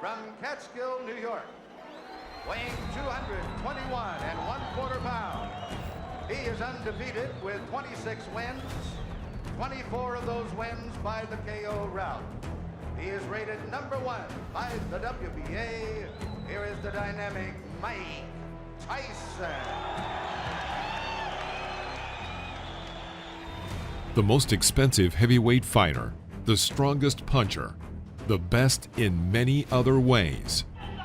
from Catskill, New York, weighing 221 1/4 pounds. He is undefeated with 26 wins, 24 of those wins by the KO route. He is rated #1 by the WBA. Here is the dynamic Mike Tyson. The most expensive heavyweight fighter, the strongest puncher, the best in many other ways.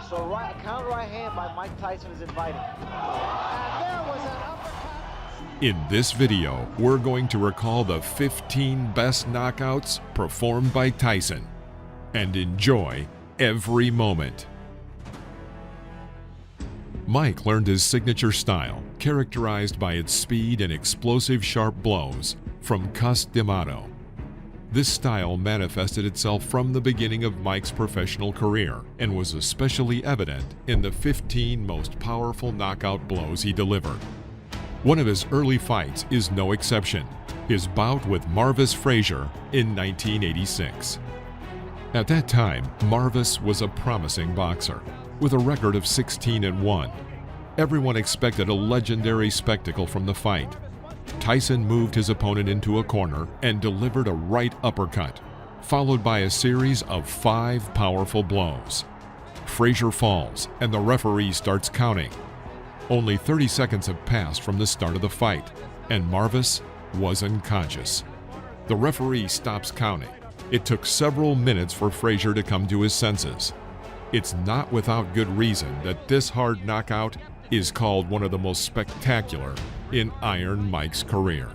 So counter right hand by Mike Tyson is invited. And there was an uppercut. In this video, we're going to recall the 15 best knockouts performed by Tyson and enjoy every moment. Mike learned his signature style, characterized by its speed and explosive sharp blows, from Cus D'Amato. This style manifested itself from the beginning of Mike's professional career and was especially evident in the 15 most powerful knockout blows he delivered. One of his early fights is no exception, his bout with Marvis Frazier in 1986. At that time, Marvis was a promising boxer, with a record of 16-1. Everyone expected a legendary spectacle from the fight. Tyson moved his opponent into a corner and delivered a right uppercut, followed by a series of 5 powerful blows. Frazier falls, and the referee starts counting. Only 30 seconds have passed from the start of the fight, and Marvis was unconscious. The referee stops counting. It took several minutes for Frazier to come to his senses. It's not without good reason that this hard knockout is called one of the most spectacular in Iron Mike's career.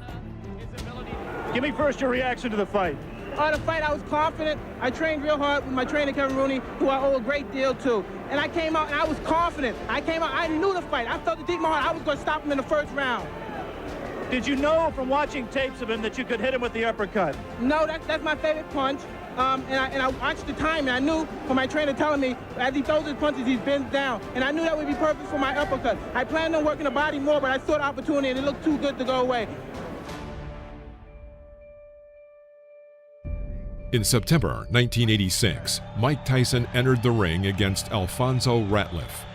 Give me first your reaction to the fight. The fight, I was confident. I trained real hard with my trainer, Kevin Rooney, who I owe a great deal to. And I came out and I was confident. I knew the fight. I felt it deep in my heart. I was going to stop him in the first round. Did you know from watching tapes of him that you could hit him with the uppercut? No, that's my favorite punch. And I watched the time, and I knew from my trainer telling me, as he throws his punches, he bends down. And I knew that would be perfect for my uppercut. I planned on working the body more, but I saw the opportunity, and it looked too good to go away. In September 1986, Mike Tyson entered the ring against Alfonso Ratliff.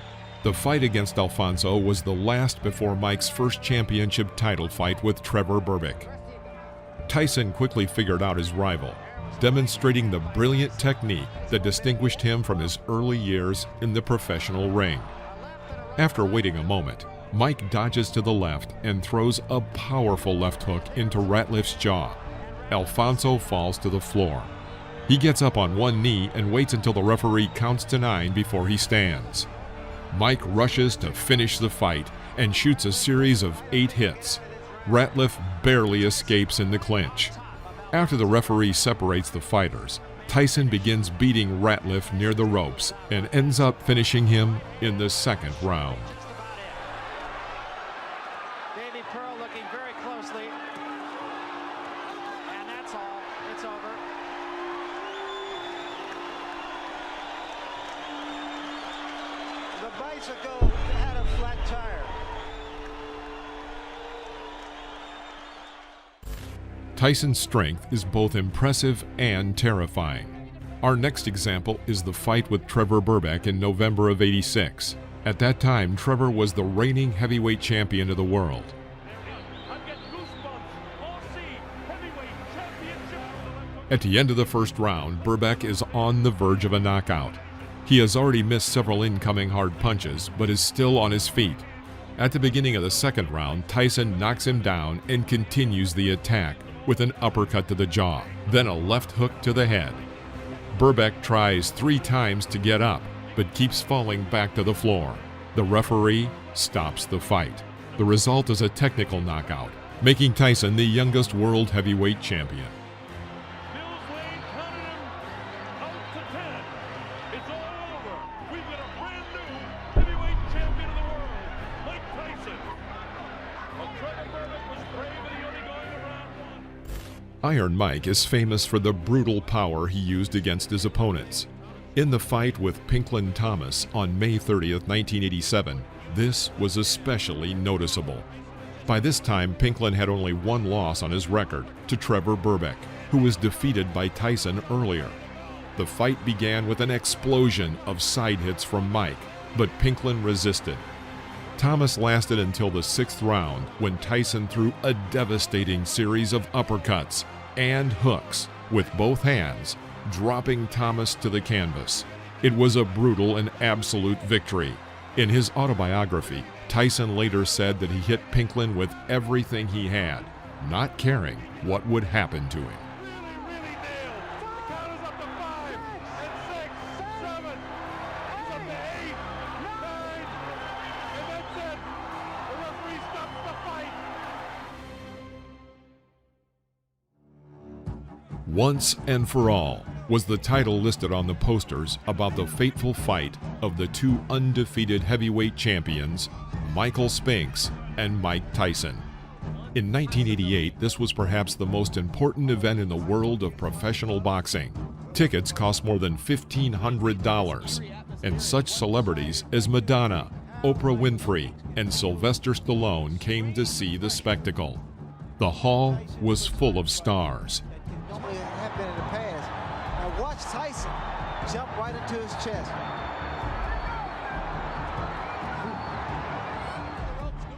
The fight against Alfonso was the last before Mike's first championship title fight with Trevor Berbick. Tyson quickly figured out his rival, demonstrating the brilliant technique that distinguished him from his early years in the professional ring. After waiting a moment, Mike dodges to the left and throws a powerful left hook into Ratliff's jaw. Alfonso falls to the floor. He gets up on one knee and waits until the referee counts to 9 before he stands. Mike rushes to finish the fight and shoots a series of 8 hits. Ratliff barely escapes in the clinch. After the referee separates the fighters, Tyson begins beating Ratliff near the ropes and ends up finishing him in the second round. Davey Pearl looking very closely. And that's all. It's over. The bicycle had a flat tire. Tyson's strength is both impressive and terrifying. Our next example is the fight with Trevor Berbick in November of '86. At that time, Trevor was the reigning heavyweight champion of the world. At the end of the first round, Berbick is on the verge of a knockout. He has already missed several incoming hard punches, but is still on his feet. At the beginning of the second round, Tyson knocks him down and continues the attack with an uppercut to the jaw, then a left hook to the head. Berbick tries 3 times to get up, but keeps falling back to the floor. The referee stops the fight. The result is a technical knockout, making Tyson the youngest world heavyweight champion. Iron Mike is famous for the brutal power he used against his opponents. In the fight with Pinklin Thomas on May 30th, 1987, this was especially noticeable. By this time, Pinklin had only 1 loss on his record, to Trevor Berbick, who was defeated by Tyson earlier. The fight began with an explosion of side hits from Mike, but Pinklin resisted. Thomas lasted until the 6th round when Tyson threw a devastating series of uppercuts and hooks with both hands, dropping Thomas to the canvas. It was a brutal and absolute victory. In his autobiography, Tyson later said that he hit Pinklin with everything he had, not caring what would happen to him. Once and for all was the title listed on the posters about the fateful fight of the two undefeated heavyweight champions, Michael Spinks and Mike Tyson. In 1988, this was perhaps the most important event in the world of professional boxing. Tickets cost more than $1,500, and such celebrities as Madonna, Oprah Winfrey, and Sylvester Stallone came to see the spectacle. The hall was full of stars. Normally it have been in the past. Now watch Tyson jump right into his chest.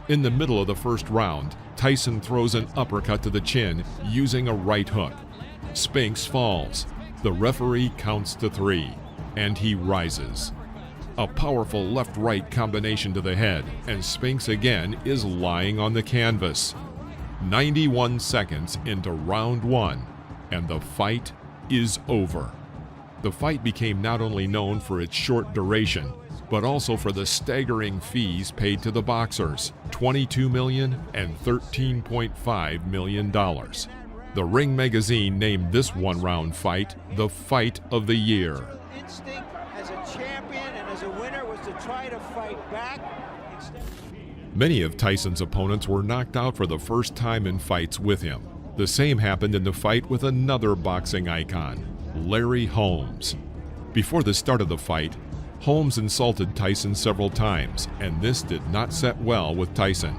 In the middle of the first round, Tyson throws an uppercut to the chin using a right hook. Spinks falls. The referee counts to 3, and he rises. A powerful left-right combination to the head, and Spinks again is lying on the canvas. 91 seconds into round 1, and the fight is over. The fight became not only known for its short duration, but also for the staggering fees paid to the boxers, $22 million and $13.5 million. The Ring magazine named this one-round fight the fight of the year. Instinct as a champion and as a winner was to try to fight back. Many of Tyson's opponents were knocked out for the first time in fights with him. The same happened in the fight with another boxing icon, Larry Holmes. Before the start of the fight, Holmes insulted Tyson several times, and this did not set well with Tyson.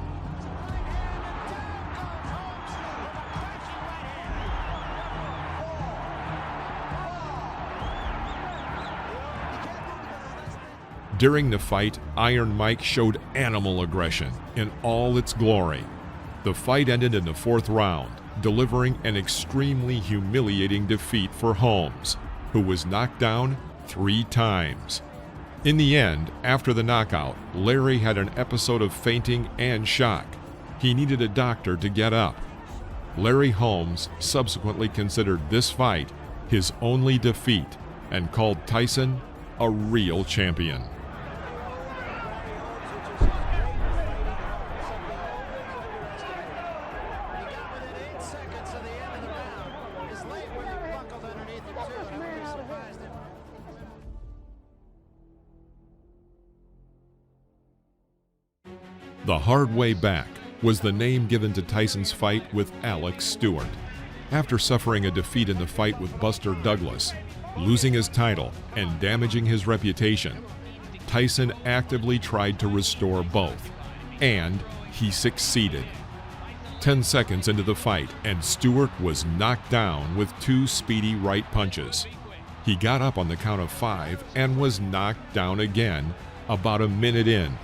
During the fight, Iron Mike showed animal aggression in all its glory. The fight ended in the 4th round, delivering an extremely humiliating defeat for Holmes, who was knocked down 3 times. In the end, after the knockout, Larry had an episode of fainting and shock. He needed a doctor to get up. Larry Holmes subsequently considered this fight his only defeat and called Tyson a real champion. The Hard Way Back was the name given to Tyson's fight with Alex Stewart. After suffering a defeat in the fight with Buster Douglas, losing his title and damaging his reputation, Tyson actively tried to restore both, and he succeeded. 10 seconds into the fight, and Stewart was knocked down with 2 speedy right punches. He got up on the count of 5 and was knocked down again about a minute in.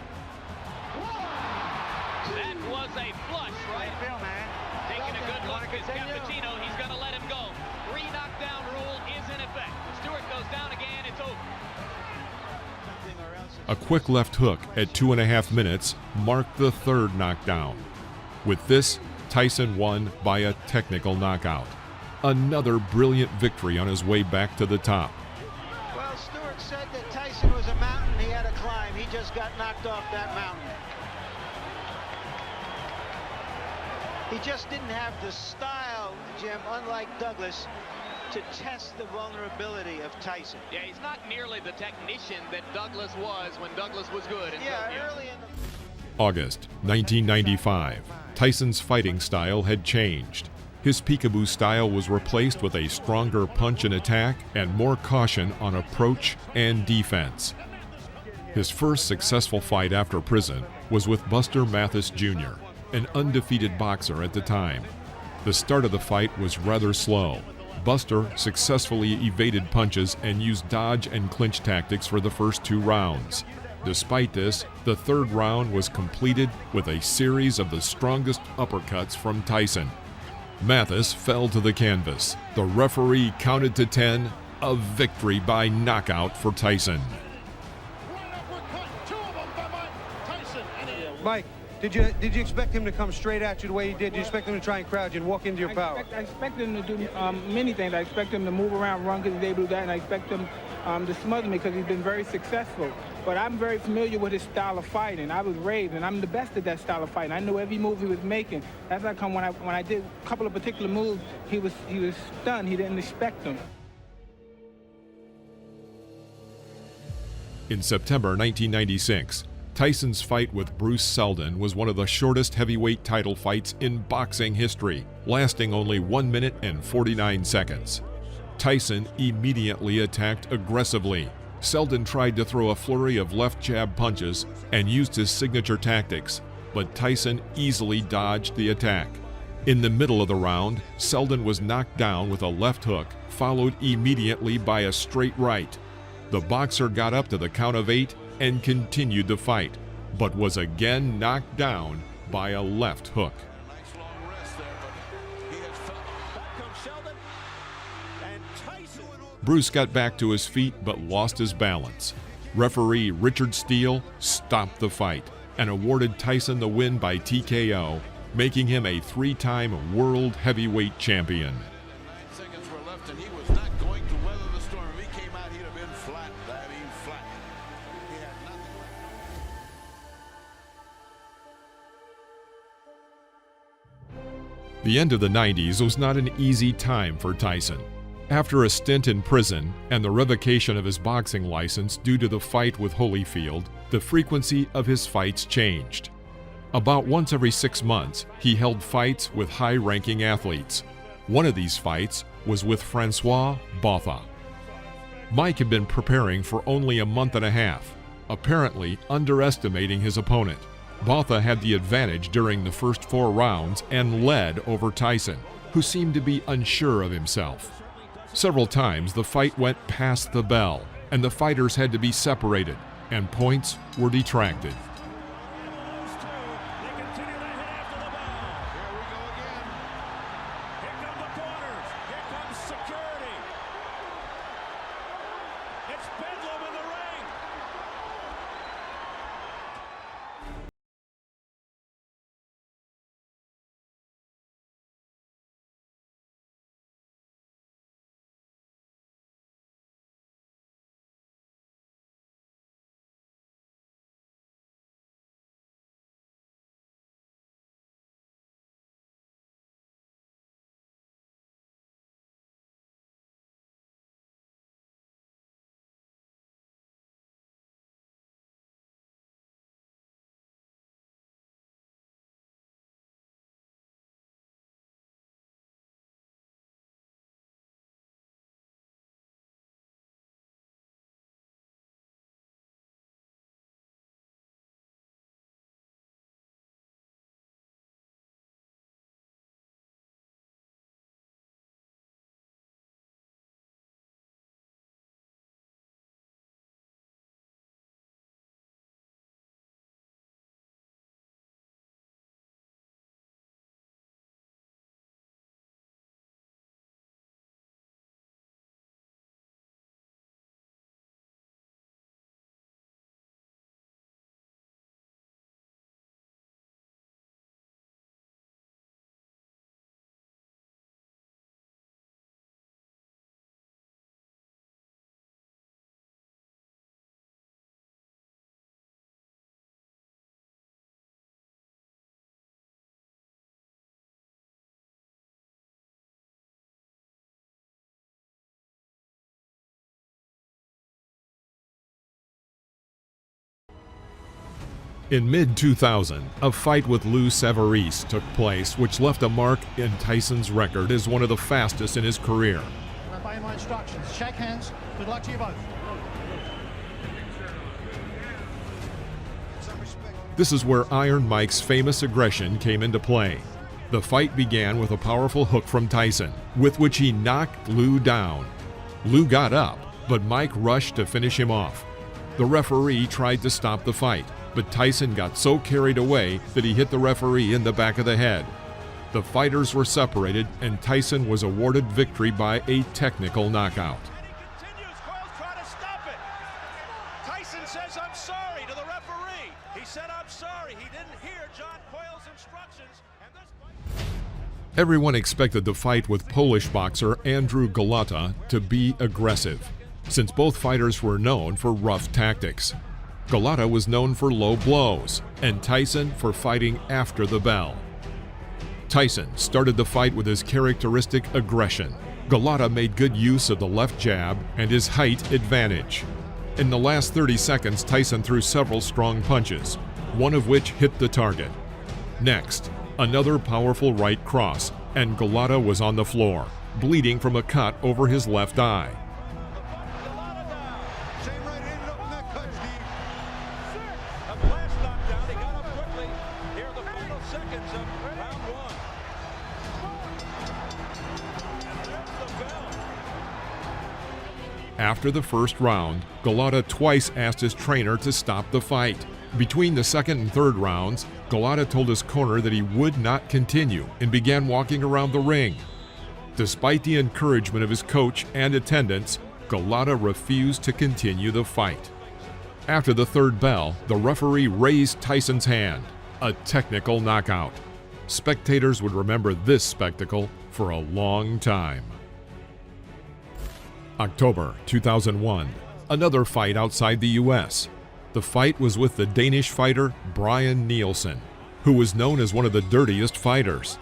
A quick left hook at 2.5 minutes marked the 3rd knockdown. With this, Tyson won by a technical knockout. Another brilliant victory on his way back to the top. Well, Stewart said that Tyson was a mountain he had to climb. He just got knocked off that mountain. He just didn't have the style, Jim, unlike Douglas, to test the vulnerability of Tyson. Yeah, he's not nearly the technician that Douglas was when Douglas was good. Early in the... August 1995. Tyson's fighting style had changed. His peekaboo style was replaced with a stronger punch and attack and more caution on approach and defense. His first successful fight after prison was with Buster Mathis Jr., an undefeated boxer at the time. The start of the fight was rather slow. Buster successfully evaded punches and used dodge and clinch tactics for the first 2 rounds. Despite this, the 3rd round was completed with a series of the strongest uppercuts from Tyson. Mathis fell to the canvas. The referee counted to 10, a victory by knockout for Tyson. Mike, did you expect him to come straight at you the way he did? Did you expect him to try and crowd you and walk into your power? I expect him to do many things. I expect him to move around, run because he's able to do that, and I expect him to smother me because he's been very successful. But I'm very familiar with his style of fighting. I was raised, and I'm the best at that style of fighting. I know every move he was making. That's how come when I did a couple of particular moves, he was stunned. He didn't expect them. In September 1996, Tyson's fight with Bruce Seldon was one of the shortest heavyweight title fights in boxing history, lasting only 1 minute and 49 seconds. Tyson immediately attacked aggressively. Seldon tried to throw a flurry of left jab punches and used his signature tactics, but Tyson easily dodged the attack. In the middle of the round, Seldon was knocked down with a left hook, followed immediately by a straight right. The boxer got up to the count of 8 and continued the fight, but was again knocked down by a left hook. Bruce got back to his feet but lost his balance. Referee Richard Steele stopped the fight and awarded Tyson the win by TKO, making him a 3-time world heavyweight champion. 9 seconds were left and he was not going to weather the storm. If he came out, he'd have been flat. I mean, flat. He had nothing. The end of the 90s was not an easy time for Tyson. After a stint in prison and the revocation of his boxing license due to the fight with Holyfield, the frequency of his fights changed. About once every 6 months, he held fights with high-ranking athletes. One of these fights was with Francois Botha. Mike had been preparing for only a month and a half, apparently underestimating his opponent. Botha had the advantage during the first 4 rounds and led over Tyson, who seemed to be unsure of himself. Several times the fight went past the bell, and the fighters had to be separated, and points were detracted. In mid-2000, a fight with Lou Savarese took place, which left a mark in Tyson's record as one of the fastest in his career. Obey my instructions. Shake hands. Good luck to you both. This is where Iron Mike's famous aggression came into play. The fight began with a powerful hook from Tyson, with which he knocked Lou down. Lou got up, but Mike rushed to finish him off. The referee tried to stop the fight, but Tyson got so carried away that he hit the referee in the back of the head. The fighters were separated, and Tyson was awarded victory by a technical knockout. Tyson says, "I'm sorry," to the referee. He said, "I'm sorry." He didn't hear John Coyle's instructions. And this fight... Everyone expected the fight with Polish boxer Andrew Golota to be aggressive, since both fighters were known for rough tactics. Golota was known for low blows, and Tyson for fighting after the bell. Tyson started the fight with his characteristic aggression. Golota made good use of the left jab and his height advantage. In the last 30 seconds, Tyson threw several strong punches, one of which hit the target. Next, another powerful right cross, and Golota was on the floor, bleeding from a cut over his left eye. After the first round, Golota twice asked his trainer to stop the fight. Between the second and third rounds, Golota told his corner that he would not continue and began walking around the ring. Despite the encouragement of his coach and attendants, Golota refused to continue the fight. After the third bell, the referee raised Tyson's hand, a technical knockout. Spectators would remember this spectacle for a long time. October 2001, another fight outside the U.S. The fight was with the Danish fighter Brian Nielsen, who was known as one of the dirtiest fighters.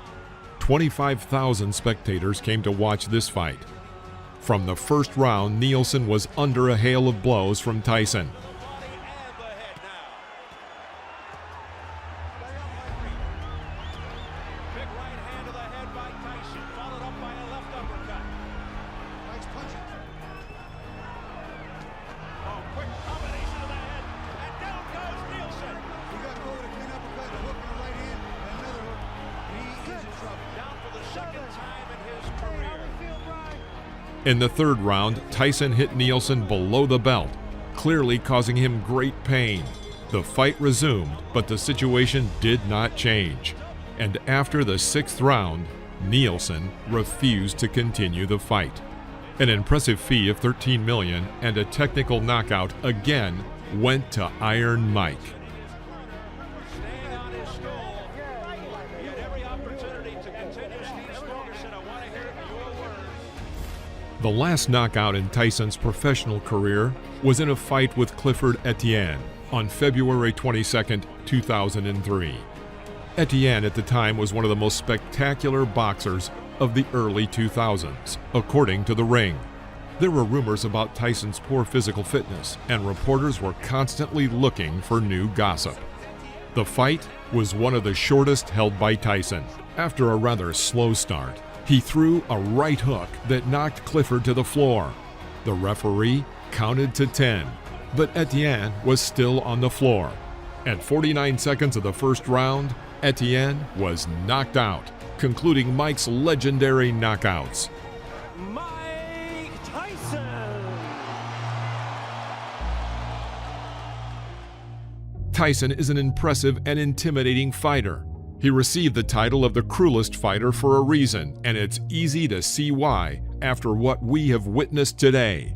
25,000 spectators came to watch this fight. From the first round, Nielsen was under a hail of blows from Tyson. In the third round, Tyson hit Nielsen below the belt, clearly causing him great pain. The fight resumed, but the situation did not change. And after the sixth round, Nielsen refused to continue the fight. An impressive fee of $13 million and a technical knockout again went to Iron Mike. The last knockout in Tyson's professional career was in a fight with Clifford Etienne on February 22, 2003. Etienne at the time was one of the most spectacular boxers of the early 2000s, according to The Ring. There were rumors about Tyson's poor physical fitness, and reporters were constantly looking for new gossip. The fight was one of the shortest held by Tyson. After a rather slow start, he threw a right hook that knocked Clifford to the floor. The referee counted to 10, but Etienne was still on the floor. At 49 seconds of the first round, Etienne was knocked out, concluding Mike's legendary knockouts. Mike Tyson! Tyson is an impressive and intimidating fighter. He received the title of the cruelest fighter for a reason, and it's easy to see why after what we have witnessed today.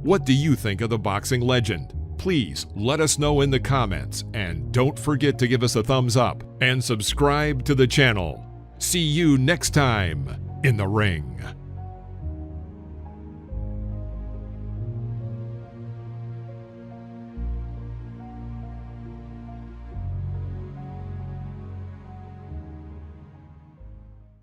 What do you think of the boxing legend? Please let us know in the comments, and don't forget to give us a thumbs up and subscribe to the channel. See you next time in the ring.